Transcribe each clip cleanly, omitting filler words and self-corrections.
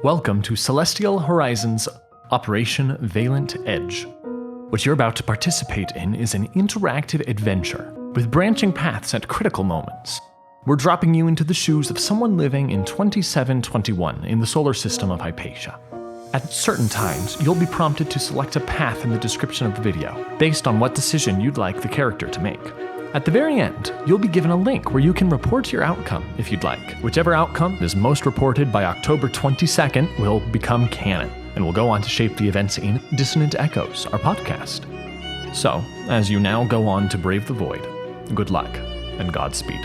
Welcome to Celestial Horizons Operation Valent Edge. What you're about to participate in is an interactive adventure with branching paths at critical moments. We're dropping you into the shoes of someone living in 2721 in the solar system of Hypatia. At certain times, you'll be prompted to select a path in the description of the video, based on what decision you'd like the character to make. At the very end, you'll be given a link where you can report your outcome if you'd like. Whichever outcome is most reported by October 22nd will become canon, and will go on to shape the events in Dissonant Echoes, our podcast. So, as you now go on to brave the void, good luck and Godspeed.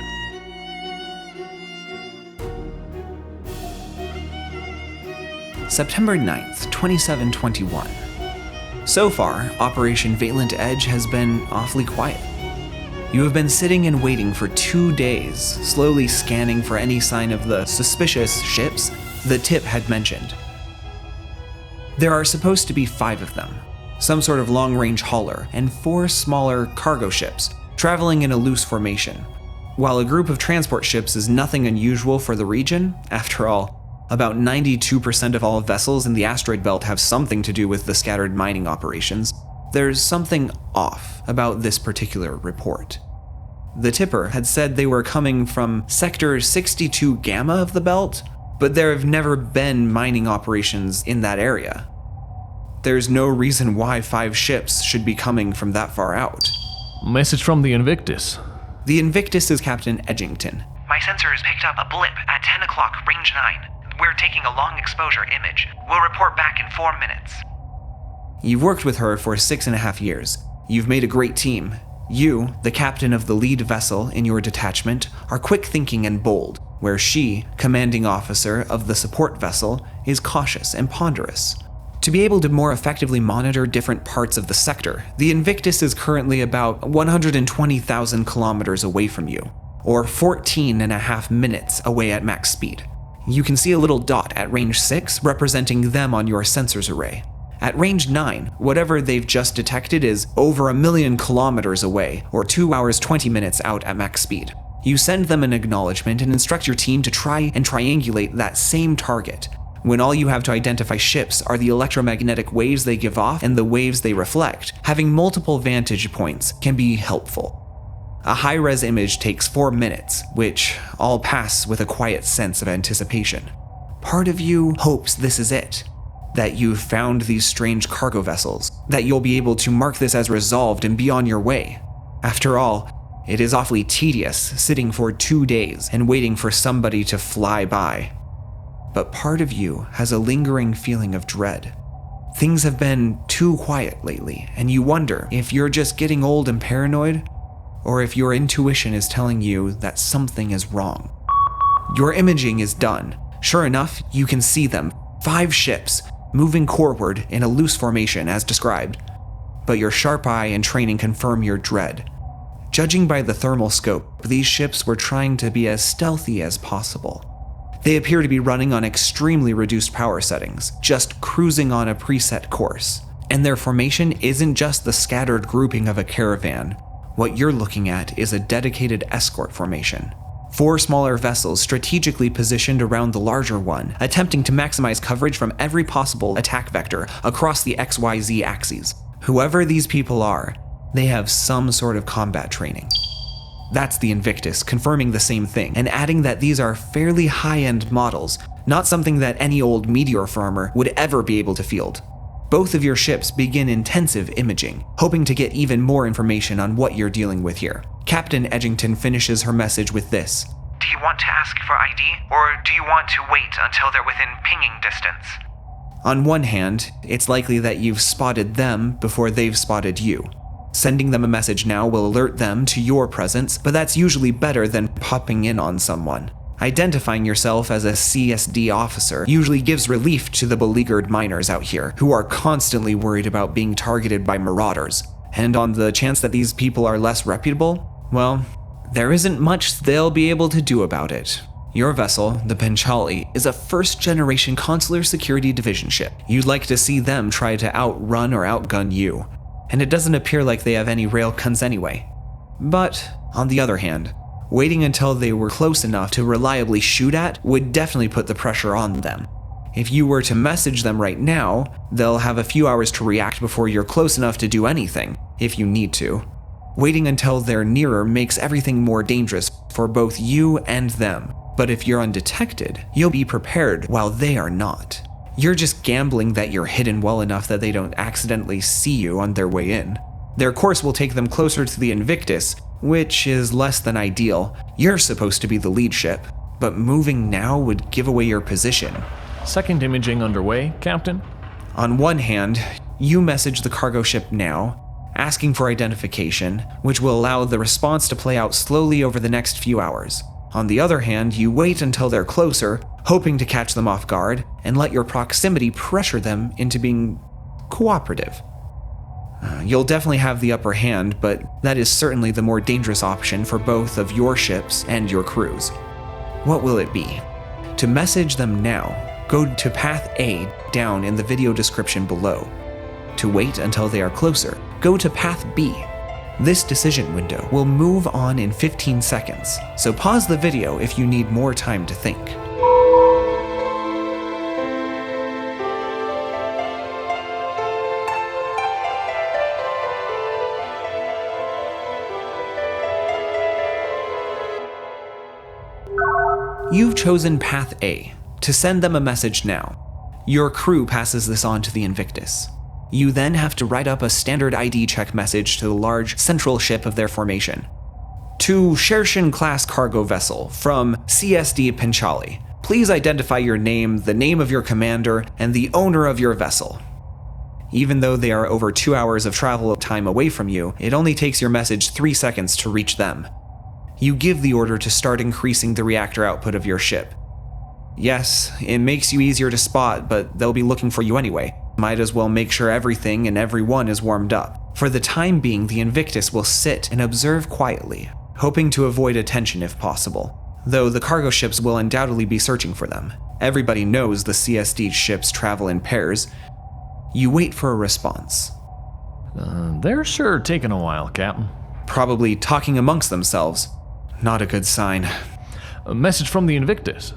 September 9th, 2721. So far, Operation Valent Edge has been awfully quiet. You have been sitting and waiting for 2 days, slowly scanning for any sign of the suspicious ships the tip had mentioned. There are supposed to be 5 of them, some sort of long-range hauler, and 4 smaller cargo ships, traveling in a loose formation. While a group of transport ships is nothing unusual for the region, after all, about 92% of all vessels in the asteroid belt have something to do with the scattered mining operations, there's something off about this particular report. The tipper had said they were coming from Sector 62 Gamma of the belt, but there have never been mining operations in that area. There's no reason why 5 ships should be coming from that far out. Message from the Invictus. The Invictus is Captain Edgington. My sensors picked up a blip at 10 o'clock, range 9. We're taking a long exposure image. We'll report back in 4 minutes. You've worked with her for 6.5 years. You've made a great team. You, the captain of the lead vessel in your detachment, are quick-thinking and bold, where she, commanding officer of the support vessel, is cautious and ponderous. To be able to more effectively monitor different parts of the sector, the Invictus is currently about 120,000 kilometers away from you, or 14.5 minutes away at max speed. You can see a little dot at range 6 representing them on your sensors array. At range 9, whatever they've just detected is over 1 million kilometers away, or 2 hours 20 minutes out at max speed. You send them an acknowledgement and instruct your team to try and triangulate that same target, when all you have to identify ships are the electromagnetic waves they give off and the waves they reflect. Having multiple vantage points can be helpful. A high-res image takes 4 minutes, which all pass with a quiet sense of anticipation. Part of you hopes this is it, that you've found these strange cargo vessels, that you'll be able to mark this as resolved and be on your way. After all, it is awfully tedious sitting for 2 days and waiting for somebody to fly by. But part of you has a lingering feeling of dread. Things have been too quiet lately, and you wonder if you're just getting old and paranoid, or if your intuition is telling you that something is wrong. Your imaging is done. Sure enough, you can see them, 5 ships, moving forward in a loose formation as described. But your sharp eye and training confirm your dread. Judging by the thermal scope, these ships were trying to be as stealthy as possible. They appear to be running on extremely reduced power settings, just cruising on a preset course. And their formation isn't just the scattered grouping of a caravan. What you're looking at is a dedicated escort formation. 4 smaller vessels strategically positioned around the larger one, attempting to maximize coverage from every possible attack vector across the XYZ axes. Whoever these people are, they have some sort of combat training. That's the Invictus confirming the same thing, and adding that these are fairly high-end models, not something that any old meteor farmer would ever be able to field. Both of your ships begin intensive imaging, hoping to get even more information on what you're dealing with here. Captain Edgington finishes her message with this. Do you want to ask for ID, or do you want to wait until they're within pinging distance? On one hand, it's likely that you've spotted them before they've spotted you. Sending them a message now will alert them to your presence, but that's usually better than popping in on someone. Identifying yourself as a CSD officer usually gives relief to the beleaguered miners out here, who are constantly worried about being targeted by marauders. And on the chance that these people are less reputable, well, there isn't much they'll be able to do about it. Your vessel, the Panchali, is a first-generation consular security division ship. You'd like to see them try to outrun or outgun you. And it doesn't appear like they have any railguns anyway. But, on the other hand, waiting until they were close enough to reliably shoot at would definitely put the pressure on them. If you were to message them right now, they'll have a few hours to react before you're close enough to do anything, if you need to. Waiting until they're nearer makes everything more dangerous for both you and them. But if you're undetected, you'll be prepared while they are not. You're just gambling that you're hidden well enough that they don't accidentally see you on their way in. Their course will take them closer to the Invictus, which is less than ideal. You're supposed to be the lead ship, but moving now would give away your position. Second imaging underway, Captain. On one hand, you message the cargo ship now, asking for identification, which will allow the response to play out slowly over the next few hours. On the other hand, you wait until they're closer, hoping to catch them off guard, and let your proximity pressure them into being cooperative. You'll definitely have the upper hand, but that is certainly the more dangerous option for both of your ships and your crews. What will it be? To message them now, go to Path A down in the video description below. To wait until they are closer, go to Path B. This decision window will move on in 15 seconds, so pause the video if you need more time to think. You've chosen Path A to send them a message now. Your crew passes this on to the Invictus. You then have to write up a standard ID check message to the large central ship of their formation. To Shershin-class cargo vessel from CSD Panchali, please identify your name, the name of your commander, and the owner of your vessel. Even though they are over 2 hours of travel time away from you, it only takes your message 3 seconds to reach them. You give the order to start increasing the reactor output of your ship. Yes, it makes you easier to spot, but they'll be looking for you anyway. Might as well make sure everything and everyone is warmed up. For the time being, the Invictus will sit and observe quietly, hoping to avoid attention if possible, though the cargo ships will undoubtedly be searching for them. Everybody knows the CSD ships travel in pairs. You wait for a response. They're sure taking a while, Captain. Probably talking amongst themselves. Not a good sign. A message from the Invictus.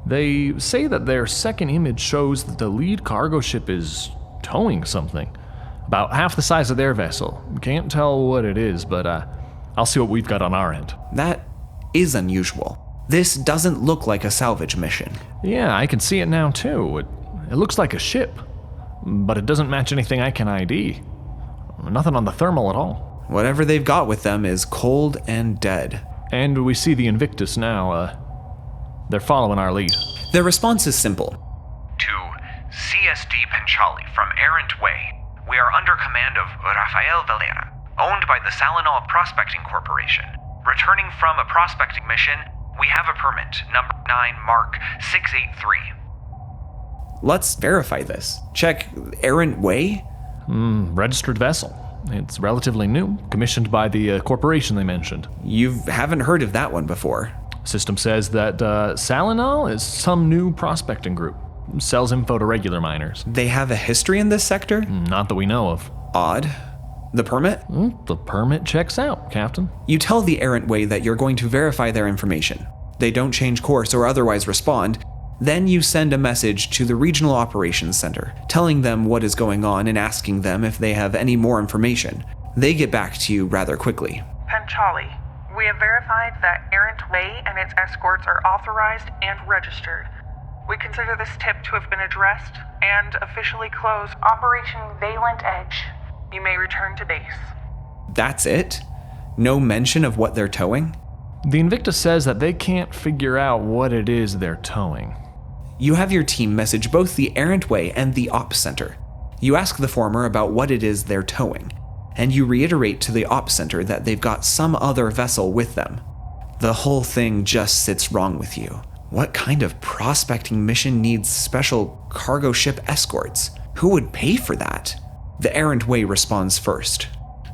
They say that their second image shows that the lead cargo ship is towing something. About half the size of their vessel. Can't tell what it is, but I'll see what we've got on our end. That is unusual. This doesn't look like a salvage mission. Yeah, I can see it now too. It looks like a ship, but it doesn't match anything I can ID. Nothing on the thermal at all. Whatever they've got with them is cold and dead. And we see the Invictus now. They're following our lead. Their response is simple. To CSD Panchali from Errant Way, we are under command of Rafael Valera, owned by the Salinol Prospecting Corporation. Returning from a prospecting mission, we have a permit, number 9, Mark 683. Let's verify this. Check Errant Way? Registered vessel. It's relatively new, commissioned by the corporation they mentioned. You haven't heard of that one before. System says that Salinol is some new prospecting group. Sells info to regular miners. They have a history in this sector? Not that we know of. Odd. The permit? The permit checks out, Captain. You tell the Errant Way that you're going to verify their information. They don't change course or otherwise respond. Then you send a message to the Regional Operations Center, telling them what is going on and asking them if they have any more information. They get back to you rather quickly. Panchali, we have verified that Errant Way and its escorts are authorized and registered. We consider this tip to have been addressed and officially close Operation Valent Edge. You may return to base. That's it? No mention of what they're towing? The Invictus says that they can't figure out what it is they're towing. You have your team message both the Errant Way and the Ops Center. You ask the former about what it is they're towing, and you reiterate to the Ops Center that they've got some other vessel with them. The whole thing just sits wrong with you. What kind of prospecting mission needs special cargo ship escorts? Who would pay for that? The Errant Way responds first.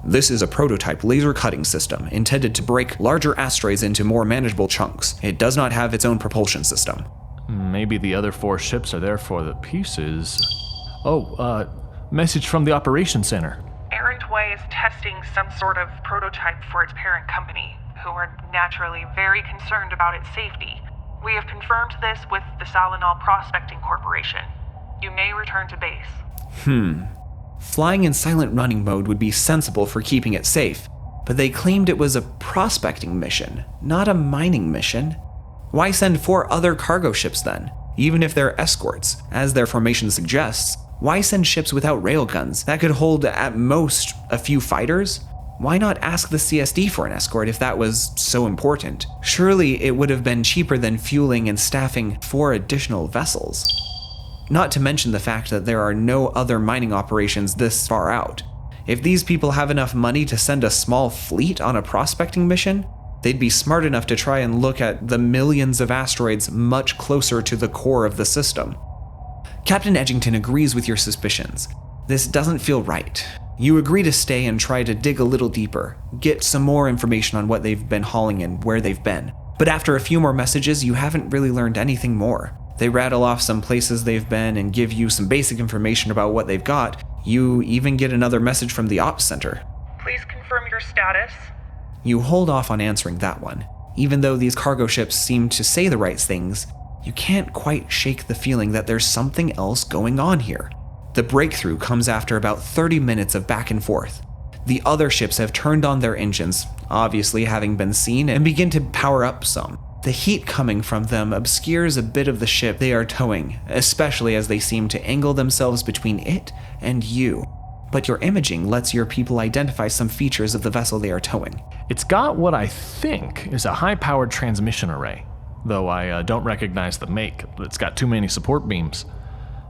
This is a prototype laser cutting system intended to break larger asteroids into more manageable chunks. It does not have its own propulsion system. Maybe the other 4 ships are there for the pieces. Message from the Operations Center. Errant Way is testing some sort of prototype for its parent company, who are naturally very concerned about its safety. We have confirmed this with the Salinol Prospecting Corporation. You may return to base. Flying in silent running mode would be sensible for keeping it safe, but they claimed it was a prospecting mission, not a mining mission. Why send 4 other cargo ships then? Even if they're escorts, as their formation suggests, why send ships without railguns that could hold at most a few fighters? Why not ask the CSD for an escort if that was so important? Surely it would have been cheaper than fueling and staffing 4 additional vessels. Not to mention the fact that there are no other mining operations this far out. If these people have enough money to send a small fleet on a prospecting mission, they'd be smart enough to try and look at the millions of asteroids much closer to the core of the system. Captain Edgington agrees with your suspicions. This doesn't feel right. You agree to stay and try to dig a little deeper, get some more information on what they've been hauling and where they've been. But after a few more messages, you haven't really learned anything more. They rattle off some places they've been and give you some basic information about what they've got. You even get another message from the ops center. Please confirm your status. You hold off on answering that one. Even though these cargo ships seem to say the right things, you can't quite shake the feeling that there's something else going on here. The breakthrough comes after about 30 minutes of back and forth. The other ships have turned on their engines, obviously having been seen, and begin to power up some. The heat coming from them obscures a bit of the ship they are towing, especially as they seem to angle themselves between it and you. But your imaging lets your people identify some features of the vessel they are towing. It's got what I think is a high-powered transmission array, though I don't recognize the make. It's got too many support beams.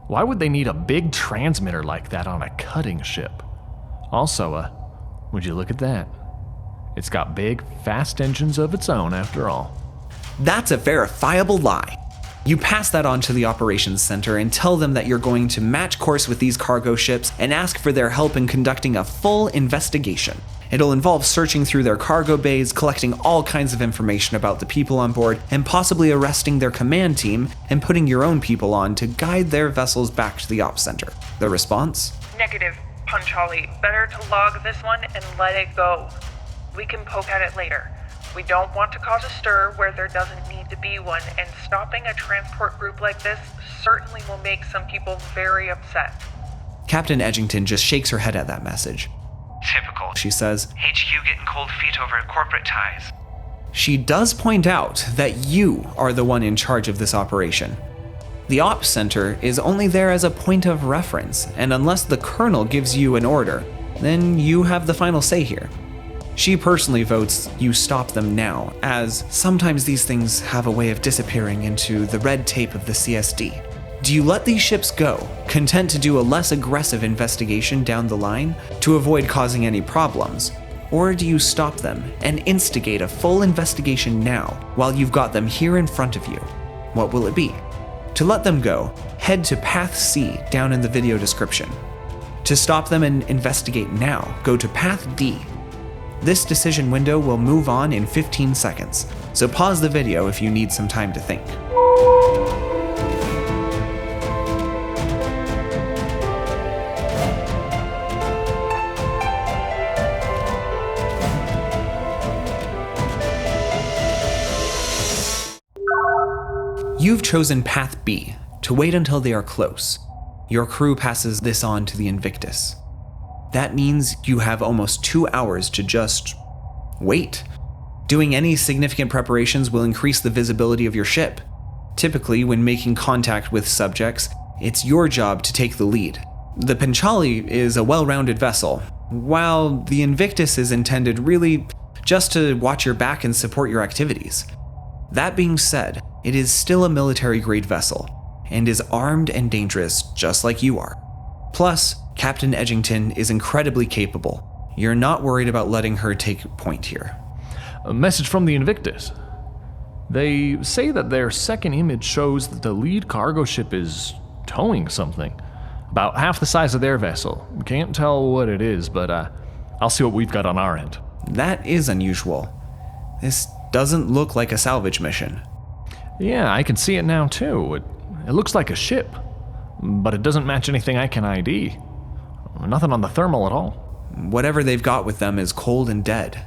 Why would they need a big transmitter like that on a cutting ship? Also, would you look at that? It's got big, fast engines of its own, after all. That's a verifiable lie. You pass that on to the operations center and tell them that you're going to match course with these cargo ships and ask for their help in conducting a full investigation. It'll involve searching through their cargo bays, collecting all kinds of information about the people on board, and possibly arresting their command team and putting your own people on to guide their vessels back to the ops center. The response? Negative, Panchali. Better to log this one and let it go. We can poke at it later. We don't want to cause a stir where there doesn't need to be one, and stopping a transport group like this certainly will make some people very upset. Captain Edgington just shakes her head at that message. Typical, She says, HQ getting cold feet over corporate ties. She does point out that you are the one in charge of this operation. The ops center is only there as a point of reference, and unless the colonel gives you an order, then you have the final say here. She personally votes you stop them now, as sometimes these things have a way of disappearing into the red tape of the CSD. Do you let these ships go, content to do a less aggressive investigation down the line to avoid causing any problems? Or do you stop them and instigate a full investigation now while you've got them here in front of you? What will it be? To let them go, head to Path C down in the video description. To stop them and investigate now, go to Path D. This decision window will move on in 15 seconds, so pause the video if you need some time to think. You've chosen Path B to wait until they are close. Your crew passes this on to the Invictus. That means you have almost 2 hours to just wait. Doing any significant preparations will increase the visibility of your ship. Typically, when making contact with subjects, it's your job to take the lead. The Panchali is a well-rounded vessel, while the Invictus is intended really just to watch your back and support your activities. That being said, it is still a military-grade vessel, and is armed and dangerous just like you are. Plus, Captain Edgington is incredibly capable. You're not worried about letting her take point here. A message from the Invictus. They say that their second image shows that the lead cargo ship is towing something. About half the size of their vessel. Can't tell what it is, but I'll see what we've got on our end. That is unusual. This doesn't look like a salvage mission. Yeah, I can see it now too. It looks like a ship, but it doesn't match anything I can ID. Nothing on the thermal at all. Whatever they've got with them is cold and dead.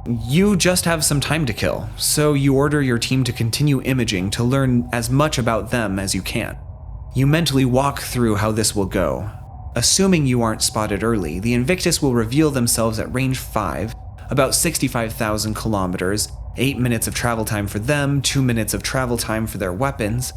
You just have some time to kill, so you order your team to continue imaging to learn as much about them as you can. You mentally walk through how this will go. Assuming you aren't spotted early, the Invictus will reveal themselves at range 5, about 65,000 kilometers, 8 minutes of travel time for them, 2 minutes of travel time for their weapons.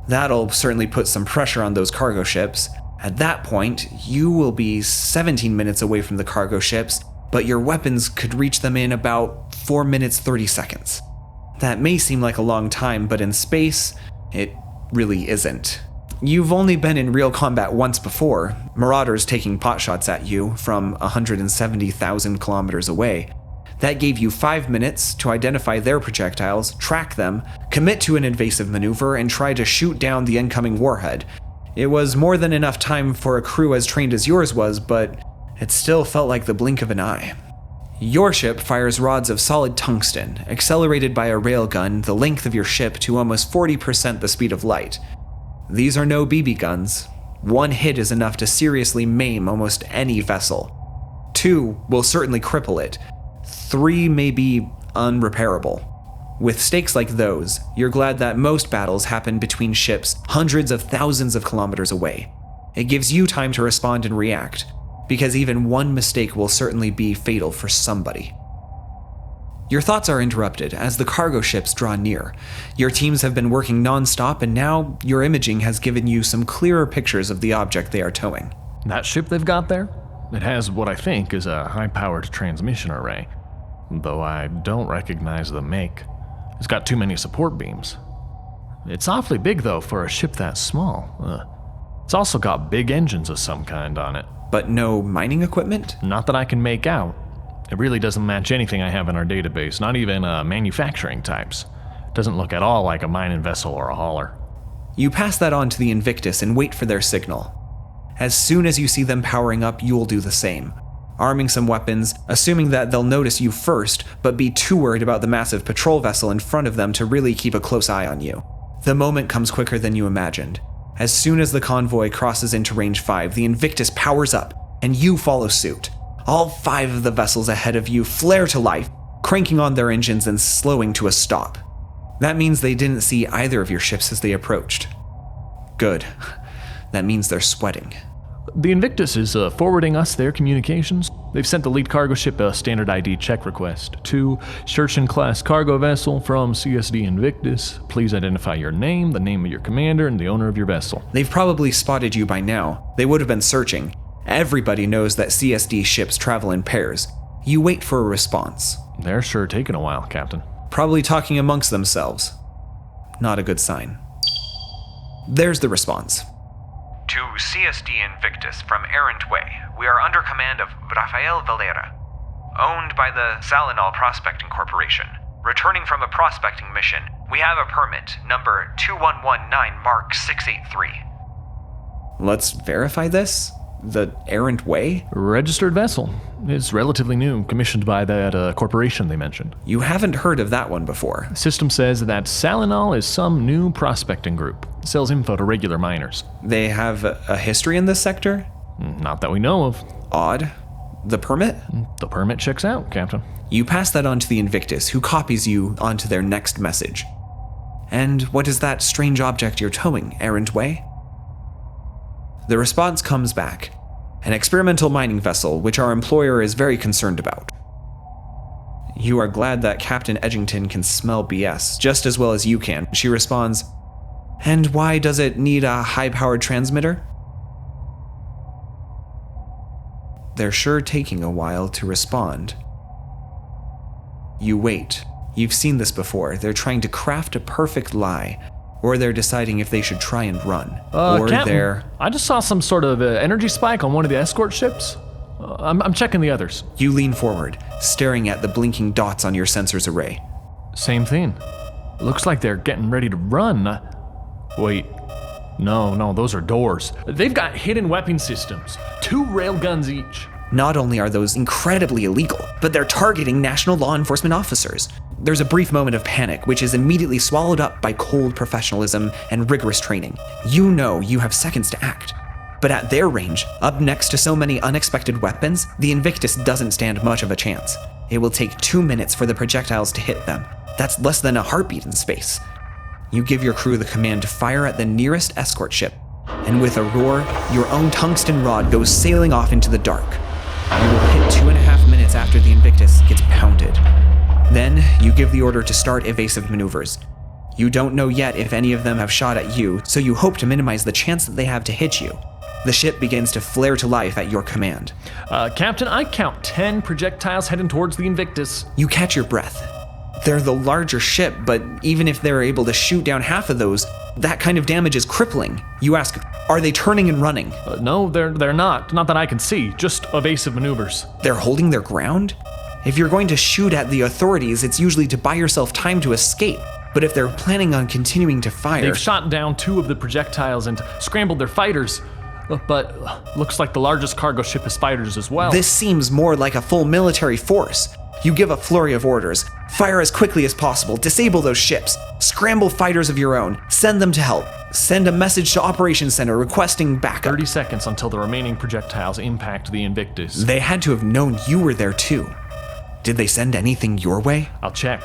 That'll certainly put some pressure on those cargo ships. At that point, you will be 17 minutes away from the cargo ships, but your weapons could reach them in about 4 minutes 30 seconds. That may seem like a long time, but in space, it really isn't. You've only been in real combat once before, marauders taking potshots at you from 170,000 kilometers away. That gave you 5 minutes to identify their projectiles, track them, commit to an invasive maneuver, and try to shoot down the incoming warhead. It was more than enough time for a crew as trained as yours was, but it still felt like the blink of an eye. Your ship fires rods of solid tungsten, accelerated by a railgun the length of your ship to almost 40% the speed of light. These are no BB guns. 1 hit is enough to seriously maim almost any vessel. 2 will certainly cripple it. 3 may be unrepairable. With stakes like those, you're glad that most battles happen between ships hundreds of thousands of kilometers away. It gives you time to respond and react, because even one mistake will certainly be fatal for somebody. Your thoughts are interrupted as the cargo ships draw near. Your teams have been working non-stop, and now your imaging has given you some clearer pictures of the object they are towing. That ship they've got there? It has what I think is a high-powered transmission array, though I don't recognize the make. It's got too many support beams. It's awfully big, though, for a ship that small. It's also got big engines of some kind on it. But no mining equipment? Not that I can make out. It really doesn't match anything I have in our database, not even manufacturing types. It doesn't look at all like a mining vessel or a hauler. You pass that on to the Invictus and wait for their signal. As soon as you see them powering up, you'll do the same, arming some weapons, assuming that they'll notice you first, but be too worried about the massive patrol vessel in front of them to really keep a close eye on you. The moment comes quicker than you imagined. As soon as the convoy crosses into range 5, the Invictus powers up, and you follow suit. All 5 of the vessels ahead of you flare to life, cranking on their engines and slowing to a stop. That means they didn't see either of your ships as they approached. Good. That means they're sweating. The Invictus is forwarding us their communications. They've sent the lead cargo ship a standard ID check request. To Scherchen-class cargo vessel from CSD Invictus. Please identify your name, the name of your commander, and the owner of your vessel. They've probably spotted you by now. They would have been searching. Everybody knows that CSD ships travel in pairs. You wait for a response. They're sure taking a while, Captain. Probably talking amongst themselves. Not a good sign. There's the response. To CSD Invictus from Errant Way, we are under command of Rafael Valera, owned by the Salinol Prospecting Corporation. Returning from a prospecting mission, we have a permit, number 2119 Mark 683. Let's verify this? The Errant Way? Registered vessel. It's relatively new, commissioned by that corporation they mentioned. You haven't heard of that one before. System says that Salinol is some new prospecting group. Sells info to regular miners. They have a history in this sector? Not that we know of. Odd. The permit? The permit checks out, Captain. You pass that on to the Invictus, who copies you onto their next message. And what is that strange object you're towing, Errant Way? The response comes back. An experimental mining vessel, which our employer is very concerned about. You are glad that Captain Edgington can smell BS just as well as you can. She responds, and why does it need a high-powered transmitter? They're sure taking a while to respond. You wait. You've seen this before. They're trying to craft a perfect lie, or they're deciding if they should try and run. Or Captain, I just saw some sort of energy spike on one of the escort ships. I'm checking the others. You lean forward, staring at the blinking dots on your sensors array. Same thing. Looks like they're getting ready to run. Wait. No, those are doors. They've got hidden weapon systems. 2 railguns each. Not only are those incredibly illegal, but they're targeting national law enforcement officers. There's a brief moment of panic, which is immediately swallowed up by cold professionalism and rigorous training. You know you have seconds to act. But at their range, up next to so many unexpected weapons, the Invictus doesn't stand much of a chance. It will take 2 minutes for the projectiles to hit them. That's less than a heartbeat in space. You give your crew the command to fire at the nearest escort ship, and with a roar, your own tungsten rod goes sailing off into the dark. You will hit 2.5 minutes after the Invictus gets pounded. Then, you give the order to start evasive maneuvers. You don't know yet if any of them have shot at you, so you hope to minimize the chance that they have to hit you. The ship begins to flare to life at your command. Captain, I count 10 projectiles heading towards the Invictus. You catch your breath. They're the larger ship, but even if they're able to shoot down half of those, that kind of damage is crippling. You ask, are they turning and running? No, they're not. Not that I can see. Just evasive maneuvers. They're holding their ground? If you're going to shoot at the authorities, it's usually to buy yourself time to escape. But if they're planning on continuing to fire... They've shot down 2 of the projectiles and scrambled their fighters. But looks like the largest cargo ship has fighters as well. This seems more like a full military force. You give a flurry of orders. Fire as quickly as possible. Disable those ships. Scramble fighters of your own. Send them to help. Send a message to Operations Center requesting backup. 30 seconds until the remaining projectiles impact the Invictus. They had to have known you were there too. Did they send anything your way? I'll check,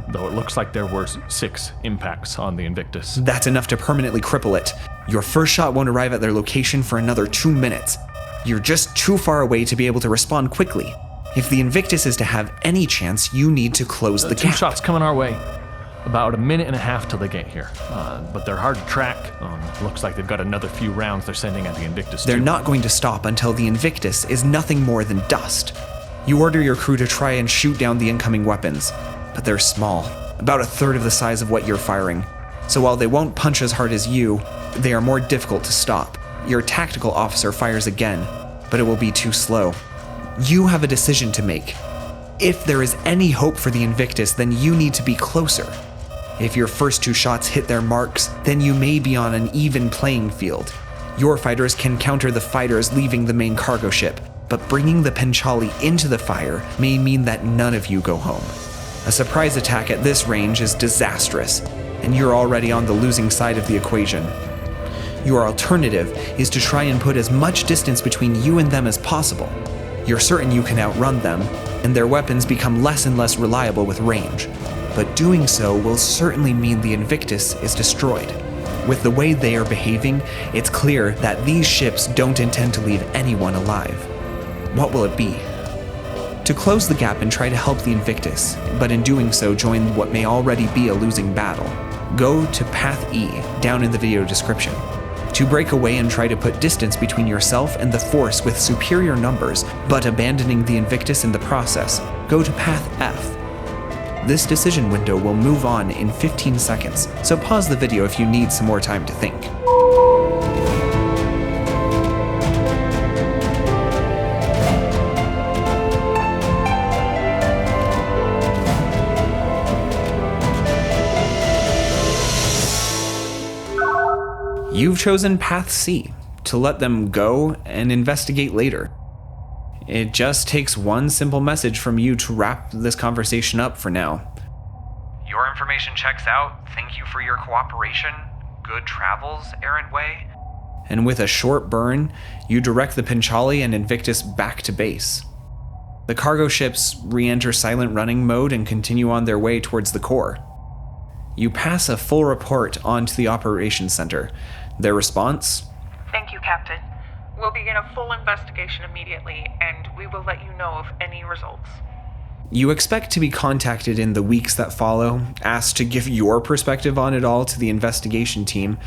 though it looks like there were 6 impacts on the Invictus. That's enough to permanently cripple it. Your first shot won't arrive at their location for another 2 minutes. You're just too far away to be able to respond quickly. If the Invictus is to have any chance, you need to close the 2 gap. shots coming our way. About 1.5 minutes till they get here. But they're hard to track. Looks like they've got another few rounds they're sending at the Invictus They're too. not going to stop until the Invictus is nothing more than dust. You order your crew to try and shoot down the incoming weapons, but they're small, about 1/3 of the size of what you're firing. So while they won't punch as hard as you, they are more difficult to stop. Your tactical officer fires again, but it will be too slow. You have a decision to make. If there is any hope for the Invictus, then you need to be closer. If your first 2 shots hit their marks, then you may be on an even playing field. Your fighters can counter the fighters leaving the main cargo ship, but bringing the Panchali into the fire may mean that none of you go home. A surprise attack at this range is disastrous, and you're already on the losing side of the equation. Your alternative is to try and put as much distance between you and them as possible. You're certain you can outrun them, and their weapons become less and less reliable with range. But doing so will certainly mean the Invictus is destroyed. With the way they are behaving, it's clear that these ships don't intend to leave anyone alive. What will it be? To close the gap and try to help the Invictus, but in doing so join what may already be a losing battle, go to Path E down in the video description. To break away and try to put distance between yourself and the force with superior numbers, but abandoning the Invictus in the process, go to Path F. This decision window will move on in 15 seconds, so pause the video if you need some more time to think. You've chosen Path C, to let them go and investigate later. It just takes one simple message from you to wrap this conversation up for now. Your information checks out. Thank you for your cooperation. Good travels, Errant Way. And with a short burn, you direct the Panchali and Invictus back to base. The cargo ships re-enter silent running mode and continue on their way towards the core. You pass a full report on to the operations center. Their response? Thank you, Captain. We'll begin a full investigation immediately, and we will let you know of any results. You expect to be contacted in the weeks that follow, asked to give your perspective on it all to the investigation team.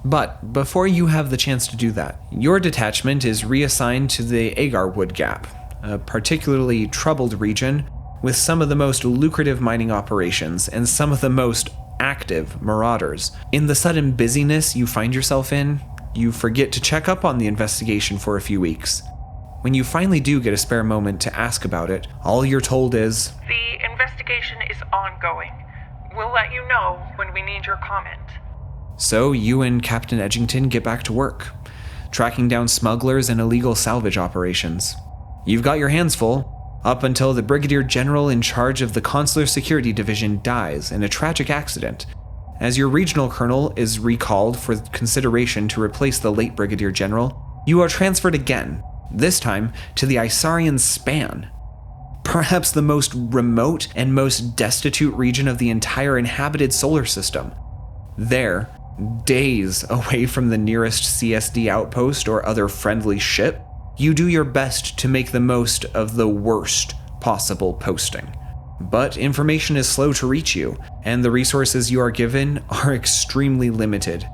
But before you have the chance to do that, your detachment is reassigned to the Agarwood Gap, a particularly troubled region with some of the most lucrative mining operations and some of the most active marauders. In the sudden busyness you find yourself in, you forget to check up on the investigation for a few weeks. When you finally do get a spare moment to ask about it, all you're told is, The investigation is ongoing. We'll let you know when we need your comment. So you and Captain Edgington get back to work, tracking down smugglers and illegal salvage operations. You've got your hands full, up until the Brigadier General in charge of the Consular Security Division dies in a tragic accident, as your regional colonel is recalled for consideration to replace the late Brigadier General. You are transferred again, this time to the Isarian Span. Perhaps the most remote and most destitute region of the entire inhabited solar system. There, days away from the nearest CSD outpost or other friendly ship, you do your best to make the most of the worst possible posting. But information is slow to reach you, and the resources you are given are extremely limited.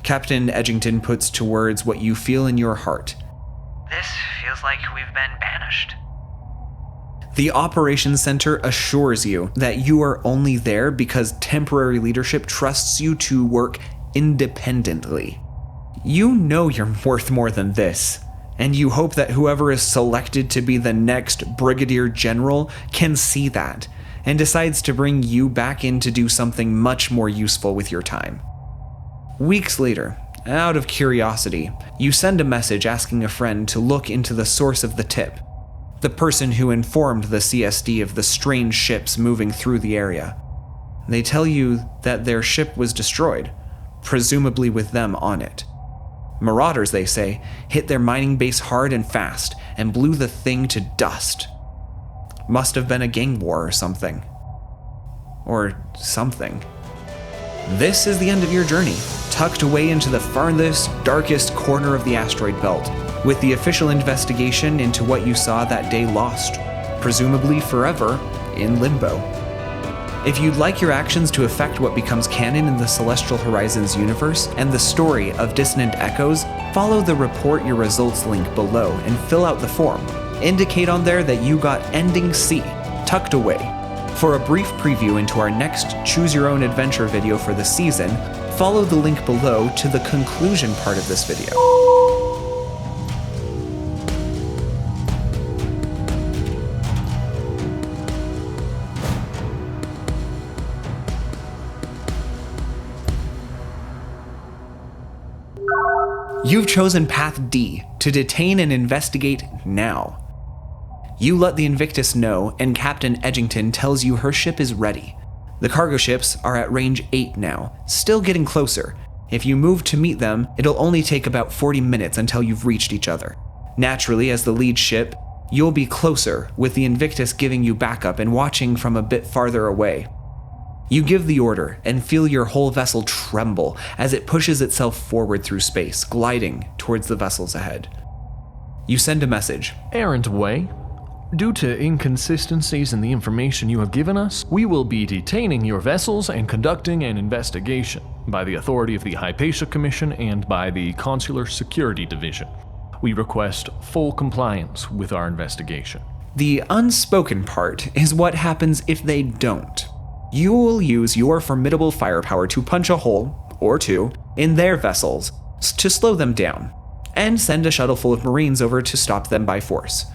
Captain Edgington puts to words what you feel in your heart. This feels like we've been banished. The operations center assures you that you are only there because temporary leadership trusts you to work independently. You know you're worth more than this, and you hope that whoever is selected to be the next Brigadier General can see that, and decides to bring you back in to do something much more useful with your time. Weeks later, out of curiosity, you send a message asking a friend to look into the source of the tip, the person who informed the CSD of the strange ships moving through the area. They tell you that their ship was destroyed, presumably with them on it. Marauders, they say, hit their mining base hard and fast and blew the thing to dust. Must have been a gang war or something. Or something. This is the end of your journey, tucked away into the farthest, darkest corner of the asteroid belt, with the official investigation into what you saw that day lost, presumably forever, in limbo. If you'd like your actions to affect what becomes canon in the Celestial Horizons universe and the story of Dissonant Echoes, follow the Report Your Results link below and fill out the form. Indicate on there that you got Ending C, tucked away. For a brief preview into our next Choose Your Own Adventure video for the season, follow the link below to the conclusion part of this video. You've chosen Path D, to detain and investigate now. You let the Invictus know, and Captain Edgington tells you her ship is ready. The cargo ships are at range 8 now, still getting closer. If you move to meet them, it'll only take about 40 minutes until you've reached each other. Naturally, as the lead ship, you'll be closer, with the Invictus giving you backup and watching from a bit farther away. You give the order and feel your whole vessel tremble as it pushes itself forward through space, gliding towards the vessels ahead. You send a message. Errant Way, due to inconsistencies in the information you have given us, we will be detaining your vessels and conducting an investigation by the authority of the Hypatia Commission and by the Consular Security Division. We request full compliance with our investigation. The unspoken part is what happens if they don't. You will use your formidable firepower to punch a hole, or two, in their vessels to slow them down, and send a shuttle full of Marines over to stop them by force.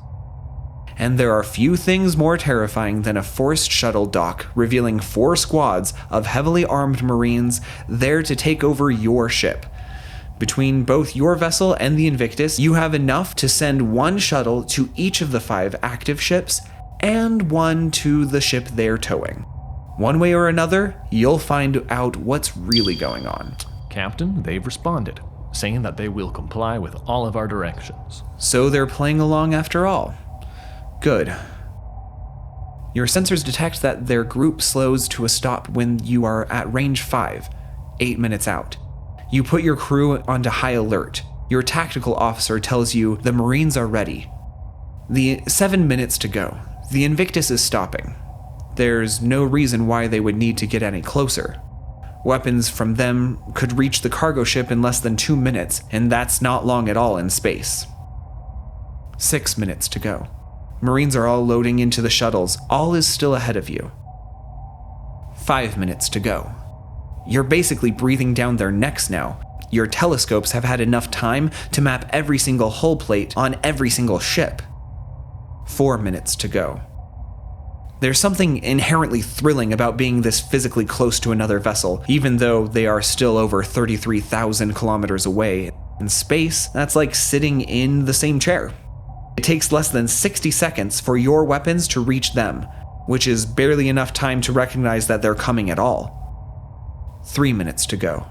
And there are few things more terrifying than a forced shuttle dock revealing 4 squads of heavily armed Marines there to take over your ship. Between both your vessel and the Invictus, you have enough to send 1 shuttle to each of the 5 active ships, and 1 to the ship they're towing. One way or another, you'll find out what's really going on. Captain, they've responded, saying that they will comply with all of our directions. So they're playing along after all. Good. Your sensors detect that their group slows to a stop when you are at range 5, 8 minutes out. You put your crew onto high alert. Your tactical officer tells you the Marines are ready. 7 minutes to go. The Invictus is stopping. There's no reason why they would need to get any closer. Weapons from them could reach the cargo ship in less than 2 minutes, and that's not long at all in space. 6 minutes to go. Marines are all loading into the shuttles. All is still ahead of you. 5 minutes to go. You're basically breathing down their necks now. Your telescopes have had enough time to map every single hull plate on every single ship. 4 minutes to go. There's something inherently thrilling about being this physically close to another vessel, even though they are still over 33,000 kilometers away. In space, that's like sitting in the same chair. It takes less than 60 seconds for your weapons to reach them, which is barely enough time to recognize that they're coming at all. 3 minutes to go.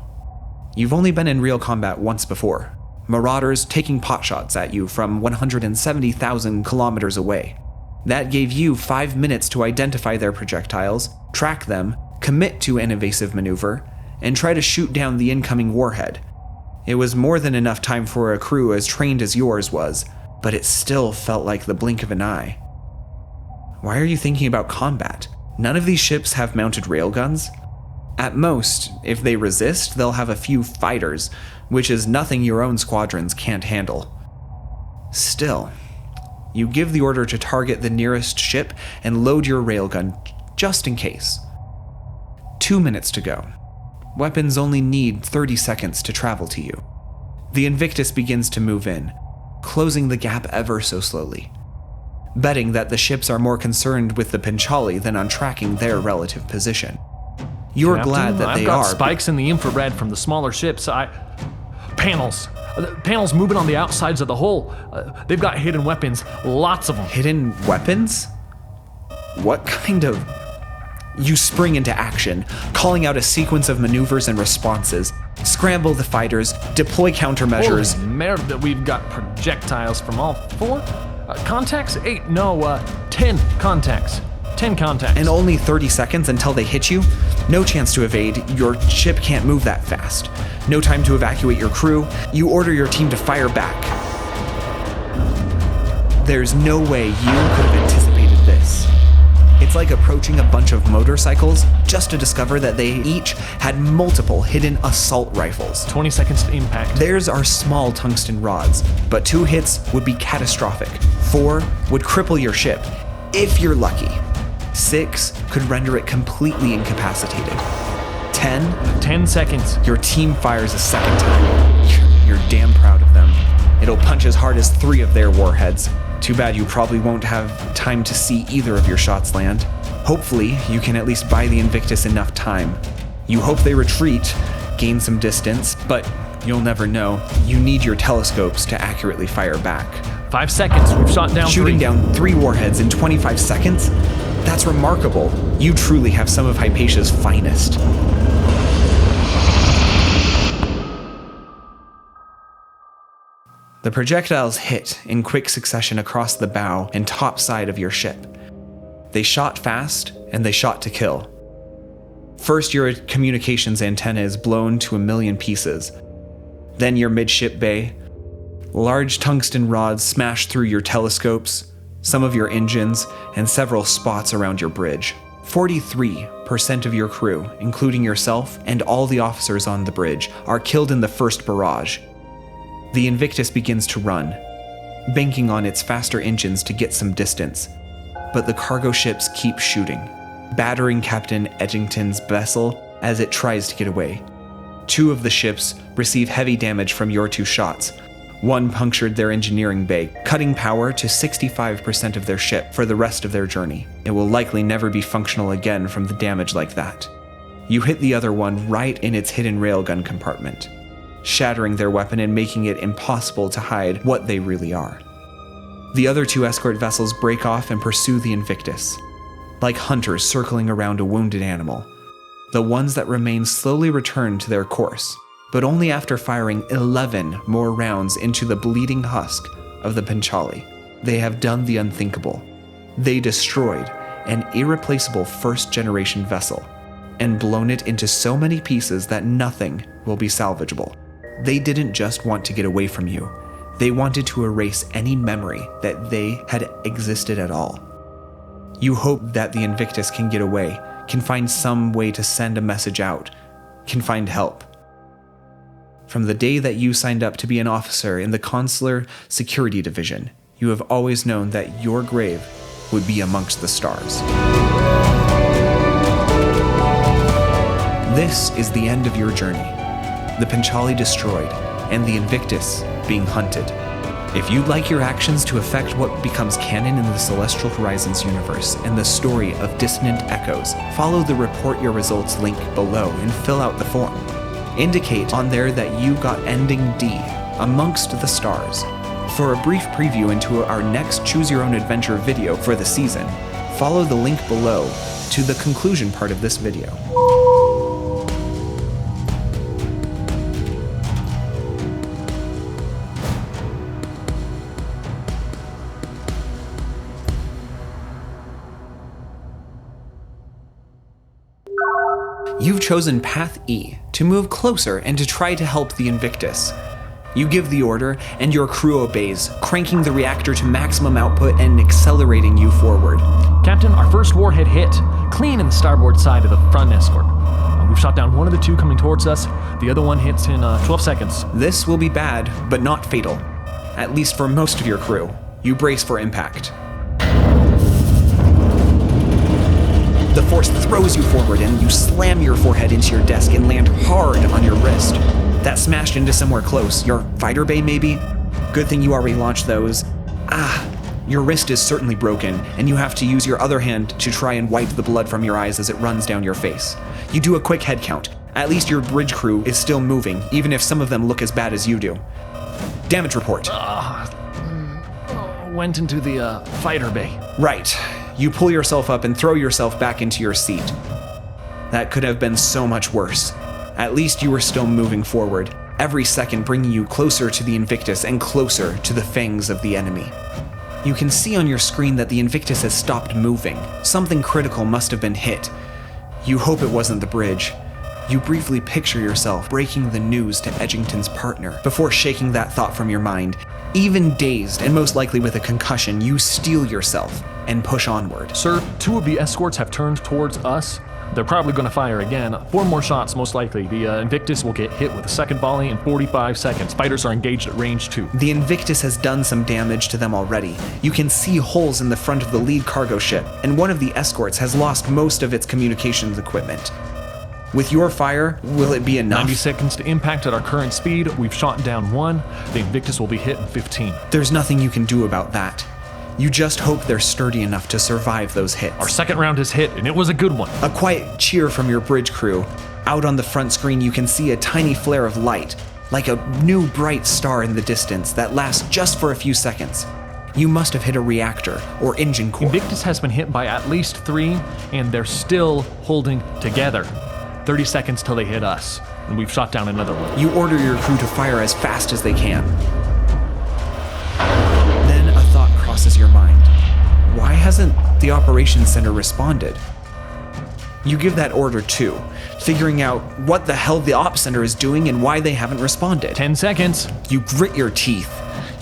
You've only been in real combat once before. marauders taking potshots at you from 170,000 kilometers away. That gave you 5 minutes to identify their projectiles, track them, commit to an evasive maneuver, and try to shoot down the incoming warhead. It was more than enough time for a crew as trained as yours was, but it still felt like the blink of an eye. Why are you thinking about combat? None of these ships have mounted railguns. At most, if they resist, they'll have a few fighters, which is nothing your own squadrons can't handle. Still, you give the order to target the nearest ship and load your railgun just in case. 2 minutes to go. Weapons only need 30 seconds to travel to you. The Invictus begins to move in, closing the gap ever so slowly, betting that the ships are more concerned with the Panchali than on tracking their relative position. You're Captain, glad that they I've got are. spikes in the infrared from the smaller ships. Panels. Panels moving on the outsides of the hull. They've got hidden weapons, lots of them. Hidden weapons? What kind of... You spring into action, calling out a sequence of maneuvers and responses. Scramble the fighters, deploy countermeasures. Holy merde, we've got projectiles from all 4? Contacts? 8, no, 10 contacts. 10 contacts. And only 30 seconds until they hit you? No chance to evade, your ship can't move that fast. No time to evacuate your crew, you order your team to fire back. There's no way you could have anticipated this. It's like approaching a bunch of motorcycles just to discover that they each had multiple hidden assault rifles. 20 seconds to impact. Theirs are small tungsten rods, but 2 hits would be catastrophic. 4 would cripple your ship, if you're lucky. 6 could render it completely incapacitated. 10 seconds. Your team fires a second time. You're damn proud of them. It'll punch as hard as 3 of their warheads. Too bad you probably won't have time to see either of your shots land. Hopefully, you can at least buy the Invictus enough time. You hope they retreat, gain some distance, but you'll never know. You need your telescopes to accurately fire back. 5 seconds. We've shot down Shooting 3. down 3 warheads in 25 seconds? That's remarkable. You truly have some of Hypatia's finest. The projectiles hit in quick succession across the bow and top side of your ship. They shot fast, and they shot to kill. First, your communications antenna is blown to 1,000,000 pieces. Then your midship bay. Large tungsten rods smash through your telescopes, some of your engines, and several spots around your bridge. 43% of your crew, including yourself and all the officers on the bridge, are killed in the first barrage. The Invictus begins to run, banking on its faster engines to get some distance. But the cargo ships keep shooting, battering Captain Edgington's vessel as it tries to get away. 2 of the ships receive heavy damage from your 2 shots. 1 punctured their engineering bay, cutting power to 65% of their ship for the rest of their journey. It will likely never be functional again from the damage like that. You hit the other one right in its hidden railgun compartment, shattering their weapon and making it impossible to hide what they really are. The other 2 escort vessels break off and pursue the Invictus, like hunters circling around a wounded animal. The ones that remain slowly return to their course, but only after firing 11 more rounds into the bleeding husk of the Panchali. They have done the unthinkable. They destroyed an irreplaceable first-generation vessel and blown it into so many pieces that nothing will be salvageable. They didn't just want to get away from you. They wanted to erase any memory that they had existed at all. You hope that the Invictus can get away, can find some way to send a message out, can find help. From the day that you signed up to be an officer in the Consular Security Division, you have always known that your grave would be amongst the stars. This is the end of your journey. The Panchali destroyed, and the Invictus being hunted. If you'd like your actions to affect what becomes canon in the Celestial Horizons universe and the story of Dissonant Echoes, follow the Report Your Results link below and fill out the form. Indicate on there that you got ending D, amongst the stars. For a brief preview into our next Choose Your Own Adventure video for the season, follow the link below to the conclusion part of this video. You've chosen Path E to move closer and to try to help the Invictus. You give the order, and your crew obeys, cranking the reactor to maximum output and accelerating you forward. Captain, our first warhead hit clean in the starboard side of the front escort. We've shot down one of the two coming towards us. The other one hits in 12 seconds. This will be bad, but not fatal. At least for most of your crew. You brace for impact. The force throws you forward, and you slam your forehead into your desk and land hard on your wrist. That smashed into somewhere close. Your fighter bay, maybe? Good thing you already launched those. Your wrist is certainly broken, and you have to use your other hand to try and wipe the blood from your eyes as it runs down your face. You do a quick head count. At least your bridge crew is still moving, even if some of them look as bad as you do. Damage report. Went into the fighter bay. Right. You pull yourself up and throw yourself back into your seat. That could have been so much worse. At least you were still moving forward, every second bringing you closer to the Invictus and closer to the fangs of the enemy. You can see on your screen that the Invictus has stopped moving. Something critical must have been hit. You hope it wasn't the bridge. You briefly picture yourself breaking the news to Edgington's partner before shaking that thought from your mind. Even dazed and most likely with a concussion, you steel yourself and push onward. Sir, 2 of the escorts have turned towards us. They're probably going to fire again. 4 more shots, most likely. The Invictus will get hit with a second volley in 45 seconds. Fighters are engaged at range 2. The Invictus has done some damage to them already. You can see holes in the front of the lead cargo ship, and one of the escorts has lost most of its communications equipment. With your fire, will it be enough? 90 seconds to impact at our current speed. We've shot down 1. The Invictus will be hit in 15. There's nothing you can do about that. You just hope they're sturdy enough to survive those hits. Our second round is hit, and it was a good one. A quiet cheer from your bridge crew. Out on the front screen, you can see a tiny flare of light, like a new bright star in the distance that lasts just for a few seconds. You must have hit a reactor or engine core. Invictus has been hit by at least 3, and they're still holding together. 30 seconds till they hit us, and we've shot down another one. You order your crew to fire as fast as they can. Then a thought crosses your mind. Why hasn't the operations center responded? You give that order too, figuring out what the hell the ops center is doing and why they haven't responded. 10 seconds. You grit your teeth.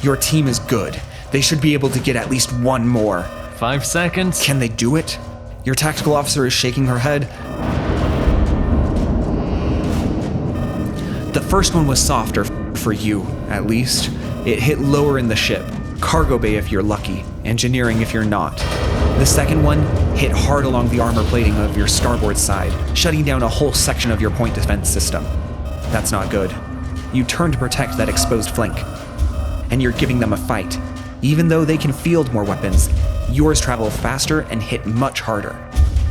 Your team is good. They should be able to get at least 1 more. 5 seconds. Can they do it? Your tactical officer is shaking her head. The first one was softer, for you, at least. It hit lower in the ship. Cargo bay if you're lucky, engineering if you're not. The second one hit hard along the armor plating of your starboard side, shutting down a whole section of your point defense system. That's not good. You turn to protect that exposed flank, and you're giving them a fight. Even though they can field more weapons, yours travel faster and hit much harder.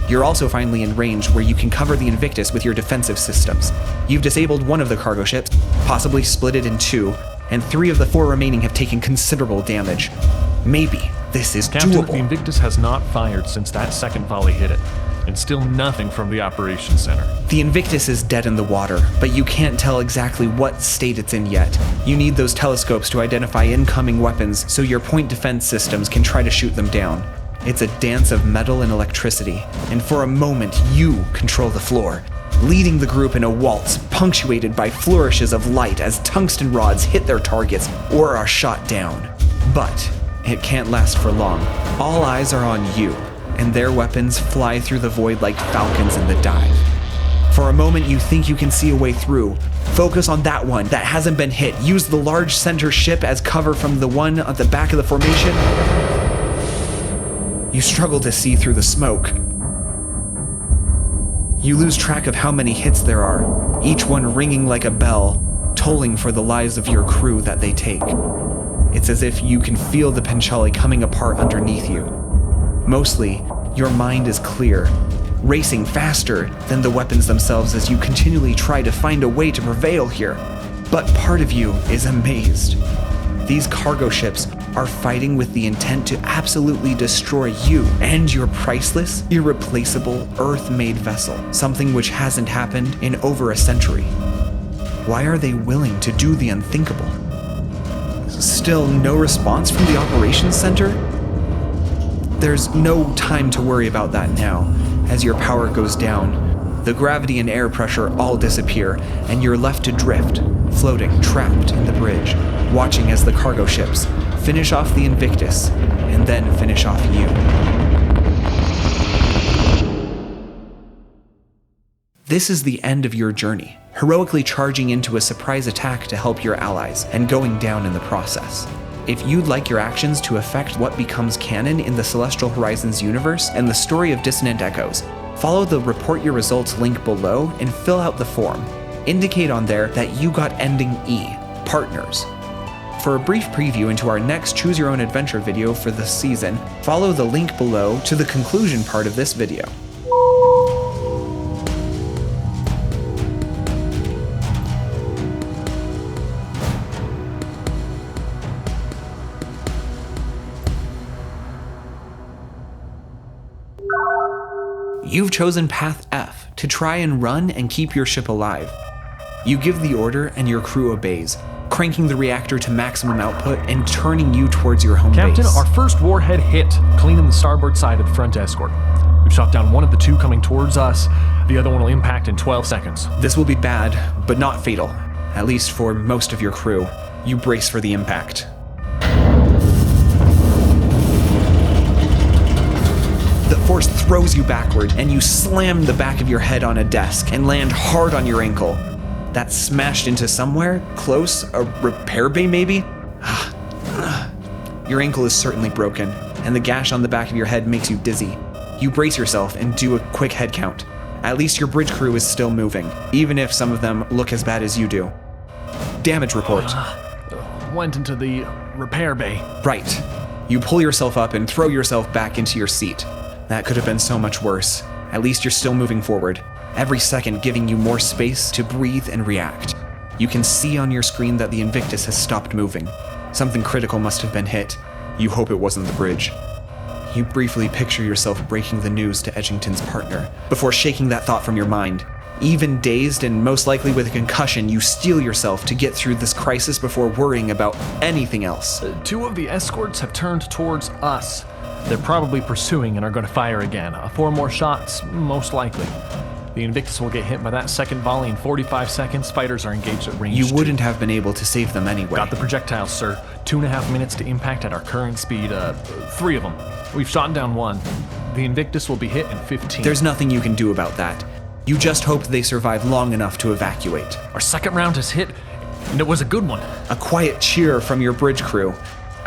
You're also finally in range where you can cover the Invictus with your defensive systems. You've disabled one of the cargo ships, possibly split it in 2, and 3 of the 4 remaining have taken considerable damage. Maybe this is Captain, doable. the Invictus has not fired since that second volley hit it, and still nothing from the operations center. The Invictus is dead in the water, but you can't tell exactly what state it's in yet. You need those telescopes to identify incoming weapons so your point defense systems can try to shoot them down. It's a dance of metal and electricity, and for a moment you control the floor, leading the group in a waltz punctuated by flourishes of light as tungsten rods hit their targets or are shot down. But it can't last for long. All eyes are on you, and their weapons fly through the void like falcons in the dive. For a moment you think you can see a way through. Focus on that one that hasn't been hit. Use the large center ship as cover from the one at the back of the formation. You struggle to see through the smoke. You lose track of how many hits there are, each one ringing like a bell, tolling for the lives of your crew that they take. It's as if you can feel the Panchali coming apart underneath you. Mostly, your mind is clear, racing faster than the weapons themselves as you continually try to find a way to prevail here. But part of you is amazed. These cargo ships are fighting with the intent to absolutely destroy you and your priceless, irreplaceable, Earth-made vessel, something which hasn't happened in over a century. Why are they willing to do the unthinkable? Still no response from the operations center? There's no time to worry about that now, as your power goes down. The gravity and air pressure all disappear, and you're left to drift, floating, trapped in the bridge, watching as the cargo ships finish off the Invictus, and then finish off you. This is the end of your journey, heroically charging into a surprise attack to help your allies, and going down in the process. If you'd like your actions to affect what becomes canon in the Celestial Horizons universe and the story of Dissonant Echoes, follow the Report Your Results link below and fill out the form. Indicate on there that you got ending E, Partners. For a brief preview into our next Choose Your Own Adventure video for this season, follow the link below to the conclusion part of this video. You've chosen Path F to try and run and keep your ship alive. You give the order and your crew obeys, cranking the reactor to maximum output and turning you towards your home Captain, base. our first warhead hit, cleaning the starboard side of the front escort. We've shot down one of the two coming towards us. The other one will impact in 12 seconds. This will be bad, but not fatal, at least for most of your crew. You brace for the impact. The force throws you backward, and you slam the back of your head on a desk and land hard on your ankle. That's smashed into somewhere close, a repair bay maybe? Your ankle is certainly broken, and the gash on the back of your head makes you dizzy. You brace yourself and do a quick head count. At least your bridge crew is still moving, even if some of them look as bad as you do. Damage report. Went into the repair bay. Right. You pull yourself up and throw yourself back into your seat. That could have been so much worse. At least you're still moving forward, every second giving you more space to breathe and react. You can see on your screen that the Invictus has stopped moving. Something critical must have been hit. You hope it wasn't the bridge. You briefly picture yourself breaking the news to Edgington's partner, before shaking that thought from your mind. Even dazed and most likely with a concussion, you steel yourself to get through this crisis before worrying about anything else. Two of the escorts have turned towards us. They're probably pursuing and are going to fire again. 4 more shots, most likely. The Invictus will get hit by that second volley in 45 seconds. Fighters are engaged at range. You wouldn't have been able to save them anyway. Got the projectiles, sir. 2.5 minutes to impact at our current speed. 3 of them. We've shot down 1. The Invictus will be hit in 15. There's nothing you can do about that. You just hope they survive long enough to evacuate. Our second round has hit, and it was a good one. A quiet cheer from your bridge crew.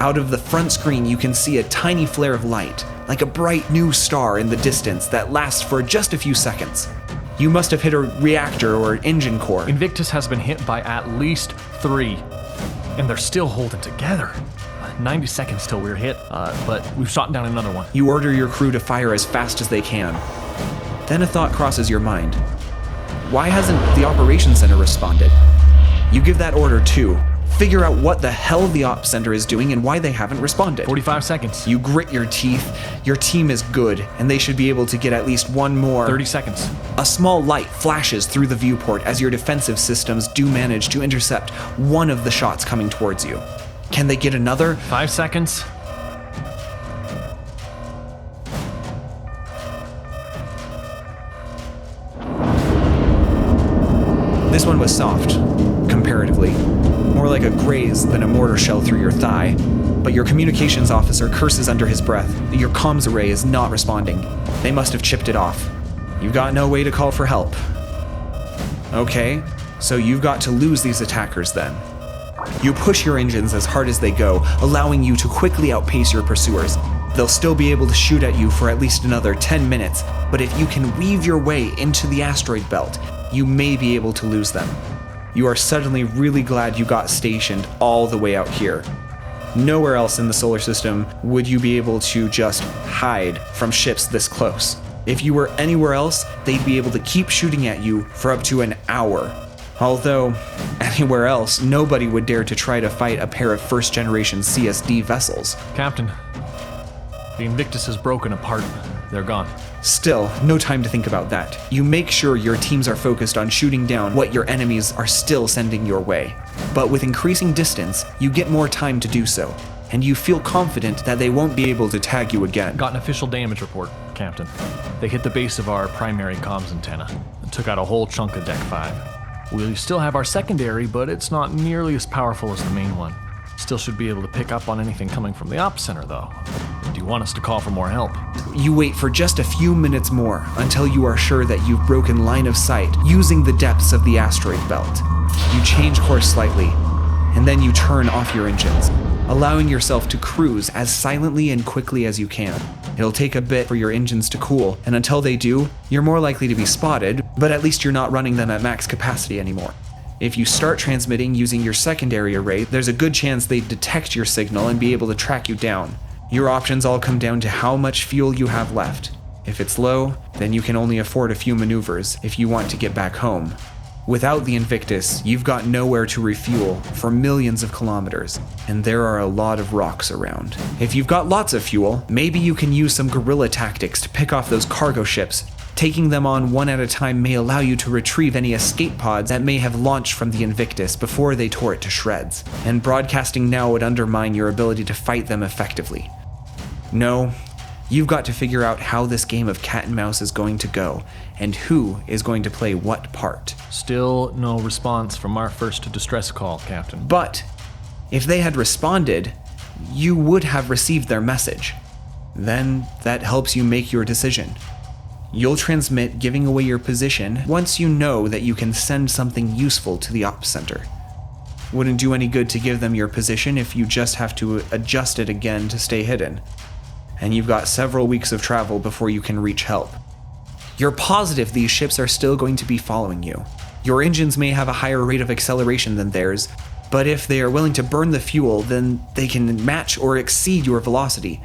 Out of the front screen, you can see a tiny flare of light, like a bright new star in the distance that lasts for just a few seconds. You must have hit a reactor or engine core. Invictus has been hit by at least 3, and they're still holding together. 90 seconds till we're hit, but we've shot down another one. You order your crew to fire as fast as they can. Then a thought crosses your mind. Why hasn't the operations center responded? You give that order too. Figure out what the hell the ops center is doing and why they haven't responded. 45 seconds. You grit your teeth. Your team is good, and they should be able to get at least one more. 30 seconds. A small light flashes through the viewport as your defensive systems do manage to intercept one of the shots coming towards you. Can they get another? 5 seconds. This one was soft, comparatively. More like a graze than a mortar shell through your thigh. But your communications officer curses under his breath. Your comms array is not responding. They must have chipped it off. You've got no way to call for help. Okay, so you've got to lose these attackers then. You push your engines as hard as they go, allowing you to quickly outpace your pursuers. They'll still be able to shoot at you for at least another 10 minutes, but if you can weave your way into the asteroid belt, you may be able to lose them. You are suddenly really glad you got stationed all the way out here. Nowhere else in the solar system would you be able to just hide from ships this close. If you were anywhere else, they'd be able to keep shooting at you for up to an hour. Although, anywhere else, nobody would dare to try to fight a pair of first-generation CSD vessels. Captain, the Invictus is broken apart. They're gone. Still, no time to think about that. You make sure your teams are focused on shooting down what your enemies are still sending your way. But with increasing distance, you get more time to do so, and you feel confident that they won't be able to tag you again. Got an official damage report, Captain. They hit the base of our primary comms antenna. took out a whole chunk of Deck 5. We still have our secondary, but it's not nearly as powerful as the main one. Still should be able to pick up on anything coming from the Ops Center, though. Do you want us to call for more help? You wait for just a few minutes more until you are sure that you've broken line of sight using the depths of the asteroid belt. You change course slightly, and then you turn off your engines, allowing yourself to cruise as silently and quickly as you can. It'll take a bit for your engines to cool, and until they do, you're more likely to be spotted, but at least you're not running them at max capacity anymore. If you start transmitting using your secondary array, there's a good chance they detect your signal and be able to track you down. Your options all come down to how much fuel you have left. If it's low, then you can only afford a few maneuvers if you want to get back home. Without the Invictus, you've got nowhere to refuel for millions of kilometers, and there are a lot of rocks around. If you've got lots of fuel, maybe you can use some guerrilla tactics to pick off those cargo ships. Taking them on one at a time may allow you to retrieve any escape pods that may have launched from the Invictus before they tore it to shreds, and broadcasting now would undermine your ability to fight them effectively. No, you've got to figure out how this game of cat and mouse is going to go, and who is going to play what part. Still no response from our first distress call, Captain. But if they had responded, you would have received their message. Then that helps you make your decision. You'll transmit giving away your position once you know that you can send something useful to the Ops Center. Wouldn't do any good to give them your position if you just have to adjust it again to stay hidden. And you've got several weeks of travel before you can reach help. You're positive these ships are still going to be following you. Your engines may have a higher rate of acceleration than theirs, but if they are willing to burn the fuel, then they can match or exceed your velocity,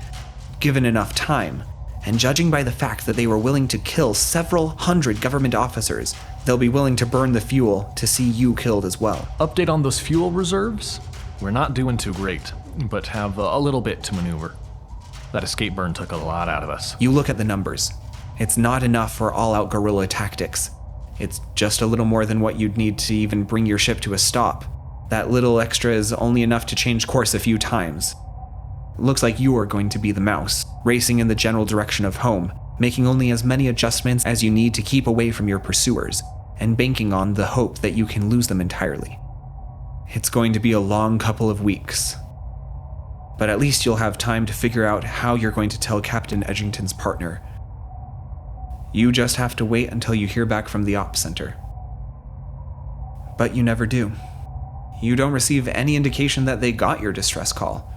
given enough time. And judging by the fact that they were willing to kill several hundred government officers, they'll be willing to burn the fuel to see you killed as well. Update on those fuel reserves? We're not doing too great, but have a little bit to maneuver. That escape burn took a lot out of us. You look at the numbers. It's not enough for all-out guerrilla tactics. It's just a little more than what you'd need to even bring your ship to a stop. That little extra is only enough to change course a few times. Looks like you are going to be the mouse, racing in the general direction of home, making only as many adjustments as you need to keep away from your pursuers, and banking on the hope that you can lose them entirely. It's going to be a long couple of weeks, but at least you'll have time to figure out how you're going to tell Captain Edgington's partner. You just have to wait until you hear back from the Ops Center. But you never do. You don't receive any indication that they got your distress call,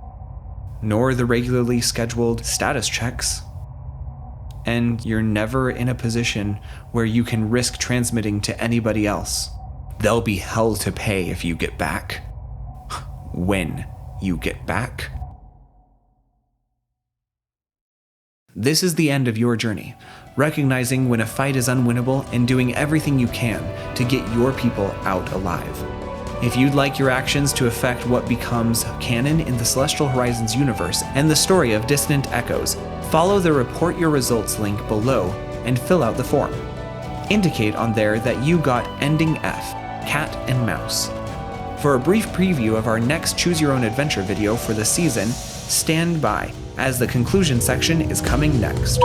nor the regularly scheduled status checks. And you're never in a position where you can risk transmitting to anybody else. There'll be hell to pay if you get back. When you get back. This is the end of your journey, recognizing when a fight is unwinnable and doing everything you can to get your people out alive. If you'd like your actions to affect what becomes canon in the Celestial Horizons universe and the story of Dissonant Echoes, follow the Report Your Results link below and fill out the form. Indicate on there that you got Ending F, Cat and Mouse. For a brief preview of our next Choose Your Own Adventure video for the season, stand by, as the conclusion section is coming next.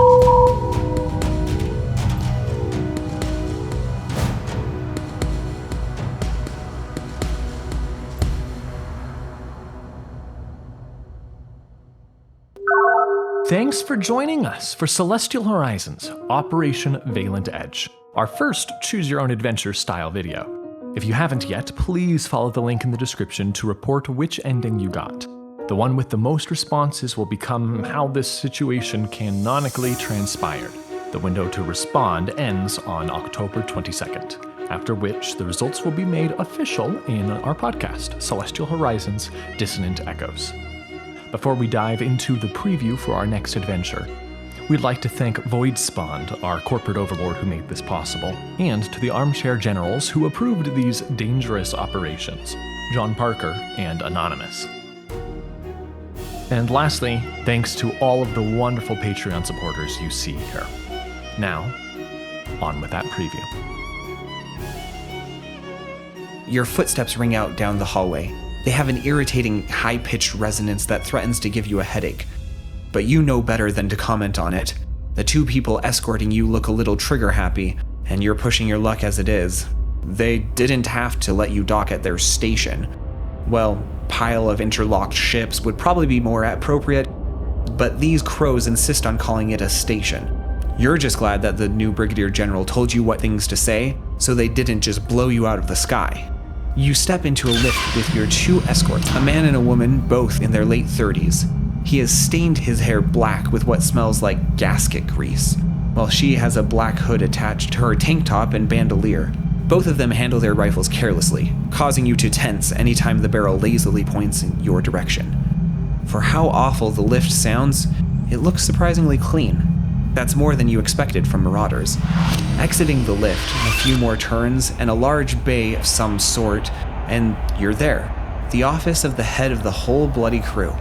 Thanks for joining us for Celestial Horizons Operation Valent Edge, our first Choose Your Own Adventure style video. If you haven't yet, please follow the link in the description to report which ending you got. The one with the most responses will become how this situation canonically transpired. The window to respond ends on October 22nd, after which the results will be made official in our podcast, Celestial Horizons Dissonant Echoes. Before we dive into the preview for our next adventure, we'd like to thank Voidspond, our corporate overlord who made this possible, and to the armchair generals who approved these dangerous operations, John Parker and Anonymous. And lastly, thanks to all of the wonderful Patreon supporters you see here. Now, on with that preview. Your footsteps ring out down the hallway. They have an irritating, high-pitched resonance that threatens to give you a headache. But you know better than to comment on it. The two people escorting you look a little trigger-happy, and you're pushing your luck as it is. They didn't have to let you dock at their station. Well, pile of interlocked ships would probably be more appropriate, but these crows insist on calling it a station. You're just glad that the new Brigadier General told you what things to say, so they didn't just blow you out of the sky. You step into a lift with your 2 escorts, a man and a woman, both in their late 30s. He has stained his hair black with what smells like gasket grease, while she has a black hood attached to her tank top and bandolier. Both of them handle their rifles carelessly, causing you to tense anytime the barrel lazily points in your direction. For how awful the lift sounds, it looks surprisingly clean. That's more than you expected from Marauders. Exiting the lift, a few more turns, and a large bay of some sort, and you're there. The office of the head of the whole bloody crew.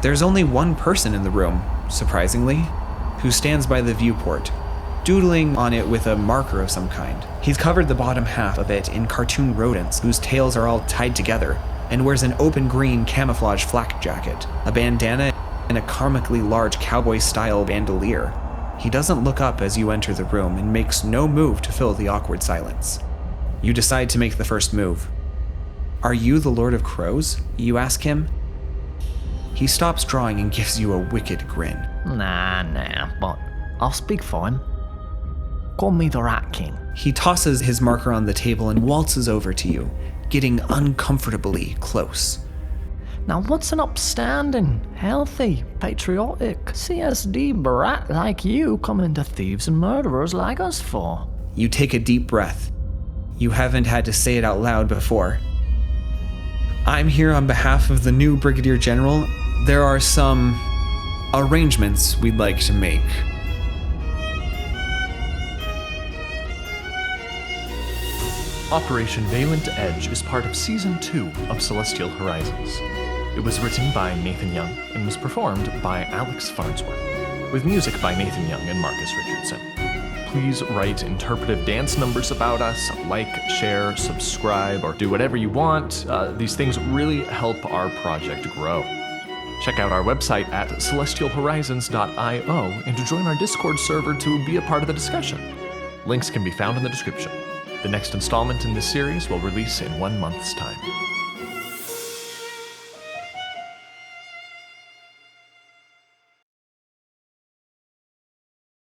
There's only one person in the room, surprisingly, who stands by the viewport, doodling on it with a marker of some kind. He's covered the bottom half of it in cartoon rodents whose tails are all tied together, and wears an open green camouflage flak jacket, a bandana, and a comically large cowboy-style bandolier. He doesn't look up as you enter the room and makes no move to fill the awkward silence. You decide to make the first move. "Are you the Lord of Crows?" you ask him. He stops drawing and gives you a wicked grin. Nah, but I'll speak for him. Call me the Rat King. He tosses his marker on the table and waltzes over to you, getting uncomfortably close. Now what's an upstanding, healthy, patriotic CSD brat like you coming to thieves and murderers like us for? You take a deep breath. You haven't had to say it out loud before. "I'm here on behalf of the new Brigadier General. There are some arrangements we'd like to make." Operation Valent Edge is part of Season 2 of Celestial Horizons. It was written by Nathan Young and was performed by Alex Farnsworth, with music by Nathan Young and Marcus Richardson. Please write interpretive dance numbers about us, like, share, subscribe, or do whatever you want. These things really help our project grow. Check out our website at celestialhorizons.io and to join our Discord server to be a part of the discussion. Links can be found in the description. The next installment in this series will release in 1 month's time.